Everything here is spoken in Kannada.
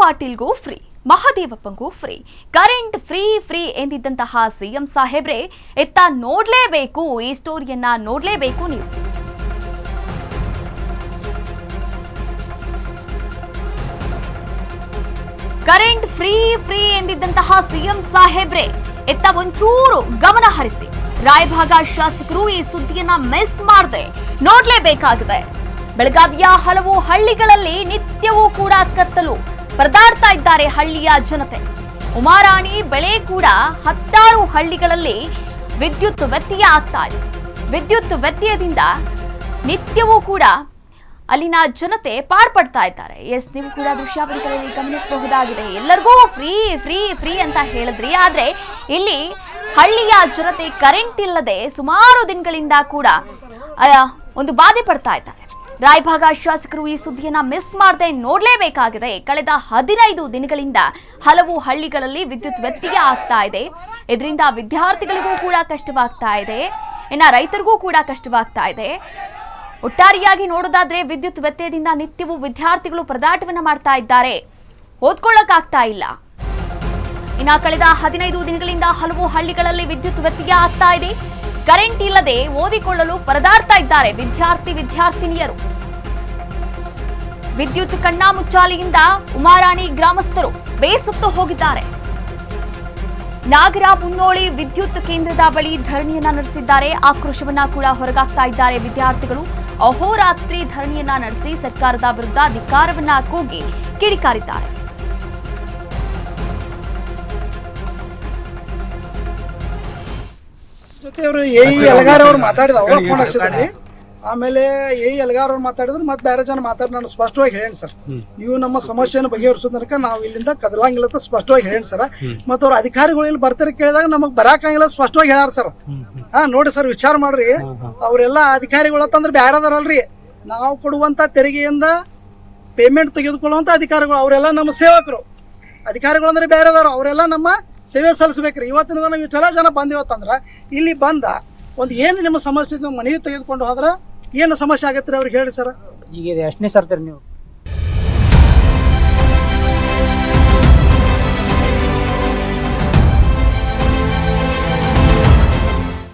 ಪಾಟೀಲ್ಗೂ ಫ್ರೀ, ಮಹದೇವಪ್ಪಂಗೂ ಫ್ರೀ, ಕರೆಂಟ್ ಫ್ರೀ ಫ್ರೀ ಎಂದಿದ್ದಂತಹ ಸಿಎಂ ಸಾಹೇಬ್ರೆ ಎತ್ತ ನೋಡ್ಲೇಬೇಕು, ಈ ಸ್ಟೋರಿಯನ್ನ ನೋಡ್ಲೇಬೇಕು ನೀವು. ಕರೆಂಟ್ ಫ್ರೀ ಫ್ರೀ ಎಂದಿದ್ದಂತಹ ಸಿಎಂ ಸಾಹೇಬ್ರೆ ಎತ್ತ ಒಂಚೂರು ಗಮನ ಹರಿಸಿ. ರಾಯಭಾಗ ಶಾಸಕರು ಈ ಸುದ್ದಿಯನ್ನ ಮಿಸ್ ಮಾಡದೆ ನೋಡ್ಲೇಬೇಕಾಗಿದೆ. ಬೆಳಗಾವಿಯ ಹಲವು ಹಳ್ಳಿಗಳಲ್ಲಿ ನಿತ್ಯವೂ ಕೂಡ ಕತ್ತಲು ಪರದಾಡ್ತಾ ಇದ್ದಾರೆ ಹಳ್ಳಿಯ ಜನತೆ. ಉಮಾರಾಣಿ ಬೆಳೆ ಕೂಡ 10 ಹಳ್ಳಿಗಳಲ್ಲಿ ವಿದ್ಯುತ್ ವ್ಯತ್ಯಯ ಆಗ್ತಾ ಇದೆ. ವಿದ್ಯುತ್ ವ್ಯತ್ಯಯದಿಂದ ನಿತ್ಯವೂ ಕೂಡ ಅಲ್ಲಿನ ಜನತೆ ಪಾರ್ಪಡ್ತಾ ಇದ್ದಾರೆ. ಎಸ್, ನೀವು ಕೂಡ ದೃಶ್ಯಾವಳಿಗಳಲ್ಲಿ ಗಮನಿಸಬಹುದಾಗಿದೆ. ಎಲ್ಲರಿಗೂ ಫ್ರೀ ಫ್ರೀ ಫ್ರೀ ಅಂತ ಹೇಳಿದ್ರಿ, ಆದ್ರೆ ಇಲ್ಲಿ ಹಳ್ಳಿಯ ಜನತೆ ಕರೆಂಟ್ ಇಲ್ಲದೆ ಸುಮಾರು ದಿನಗಳಿಂದ ಕೂಡ ಒಂದು ಬಾಧೆ ಪಡ್ತಾ ಇದ್ದಾರೆ. ರಾಯಭಾಗ ಶಾಸಕರು ಈ ಸುದ್ದಿಯನ್ನ ಮಿಸ್ ಮಾಡದೆ ನೋಡ್ಲೇಬೇಕಾಗಿದೆ. ಕಳೆದ 15 ದಿನಗಳಿಂದ ಹಲವು ಹಳ್ಳಿಗಳಲ್ಲಿ ವಿದ್ಯುತ್ ವ್ಯತ್ಯಯ ಆಗ್ತಾ ಇದೆ. ಇದರಿಂದ ವಿದ್ಯಾರ್ಥಿಗಳಿಗೂ ಕೂಡ ಕಷ್ಟವಾಗ್ತಾ ಇದೆ, ಇನ್ನು ರೈತರಿಗೂ ಕೂಡ ಕಷ್ಟವಾಗ್ತಾ ಇದೆ. ಒಟ್ಟಾರೆಯಾಗಿ ನೋಡೋದಾದ್ರೆ ವಿದ್ಯುತ್ ವ್ಯತ್ಯಯದಿಂದ ನಿತ್ಯವೂ ವಿದ್ಯಾರ್ಥಿಗಳು ಪರದಾಟವನ್ನ ಮಾಡ್ತಾ ಇದ್ದಾರೆ, ಓದ್ಕೊಳ್ಳಕ್ಕಾಗ್ತಾ ಇಲ್ಲ. ಇನ್ನು ಕಳೆದ 15 ದಿನಗಳಿಂದ ಹಲವು ಹಳ್ಳಿಗಳಲ್ಲಿ ವಿದ್ಯುತ್ ವ್ಯತ್ಯಯ ಆಗ್ತಾ ಇದೆ. ಕರೆಂಟ್ ಇಲ್ಲದೆ ಓದಿಕೊಳ್ಳಲು ಪರದಾಡ್ತಾ ಇದ್ದಾರೆ ವಿದ್ಯಾರ್ಥಿನಿಯರು. ವಿದ್ಯುತ್ ಕಣ್ಣಾಮುಚ್ಚಾಲೆಯಿಂದ ಉಮಾರಾಣಿ ಗ್ರಾಮಸ್ಥರು ಬೇಸತ್ತು ಹೋಗಿದ್ದಾರೆ. ನಾಗರ ಮುನ್ನೋಳಿ ವಿದ್ಯುತ್ ಕೇಂದ್ರದ ಬಳಿ ಧರಣಿಯನ್ನ ನಡೆಸಿದ್ದಾರೆ. ಆಕ್ರೋಶವನ್ನ ಕೂಡ ಹೊರಗಾಕ್ತಾ ಇದ್ದಾರೆ ವಿದ್ಯಾರ್ಥಿಗಳು. ಅಹೋರಾತ್ರಿ ಧರಣಿಯನ್ನ ನಡೆಸಿ ಸರ್ಕಾರದ ವಿರುದ್ಧ ಧಿಕ್ಕಾರವನ್ನ ಕೂಗಿ ಕಿಡಿಕಾರಿದ್ದಾರೆ. ಜೊತೆ ಅವರು ಎಲ್ಗಾರ್ ಅವ್ರು ಮಾತಾಡಿದ ಅವ್ರ ಫೋನ್ ಹಚ್ಚಿದ್ರಿ. ಆಮೇಲೆ ಎಲ್ಗಾರ್ ಅವ್ರು ಮಾತಾಡಿದ್ರು, ಮತ್ತೆ ಬೇರೆ ಜನ ಮಾತಾಡಿ ನಾನು ಸ್ಪಷ್ಟವಾಗಿ ಹೇಳೇನಿ ಸರ್, ನೀವು ನಮ್ಮ ಸಮಸ್ಯೆಯನ್ನು ಬಗೆಹರಿಸೋದ್ ತನಕ ನಾವು ಇಲ್ಲಿಂದ ಕದಲಂಗಿಲ್ಲ ಅಂತ ಸ್ಪಷ್ಟವಾಗಿ ಹೇಳೇನಿ ಸರ್. ಮತ್ತೆ ಅವ್ರ ಅಧಿಕಾರಿಗಳು ಇಲ್ಲಿ ಬರ್ತಾರೆ ಕೇಳಿದಾಗ ನಮಗ್ ಬರಾಕಂಗಿಲ್ಲ ಸ್ಪಷ್ಟವಾಗಿ ಹೇಳ್ಯಾರ ಸರ್. ನೋಡಿ ಸರ್, ವಿಚಾರ ಮಾಡ್ರಿ, ಅವ್ರೆಲ್ಲ ಅಧಿಕಾರಿಗಳು ಅಂತಂದ್ರೆ ಬ್ಯಾರದಾರಲ್ರಿ, ನಾವು ಕೊಡುವಂತ ತೆರಿಗೆಯಿಂದ ಪೇಮೆಂಟ್ ತೆಗೆದುಕೊಳ್ಳುವಂತ ಅಧಿಕಾರಿಗಳು, ಅವರೆಲ್ಲ ನಮ್ಮ ಸೇವಕರು. ಅಧಿಕಾರಿಗಳು ಅಂದ್ರೆ ಬೇರೆದಾರ, ಅವರೆಲ್ಲ ನಮ್ಮ ಸೇವೆ ಸಲ್ಲಿಸ್ಬೇಕ್ರಿ. ಇವತ್ತಿನ ನಾವು ಇಷ್ಟೆಲ್ಲ ಜನ ಬಂದಿವತ್ತಂದ್ರ ಇಲ್ಲಿ ಬಂದ ಒಂದು ಏನು ನಿಮ್ಮ ಸಮಸ್ಯೆ ಮನೆಗೆ ತೆಗೆದುಕೊಂಡು ಹೋದ್ರ ಏನು ಸಮಸ್ಯೆ ಆಗತ್ರಿ ಅವ್ರಿಗೆ ಹೇಳಿ ಸರ್. ಈಗ ಎಷ್ಟನೇ ಸರ್ತೀರಿ ನೀವು?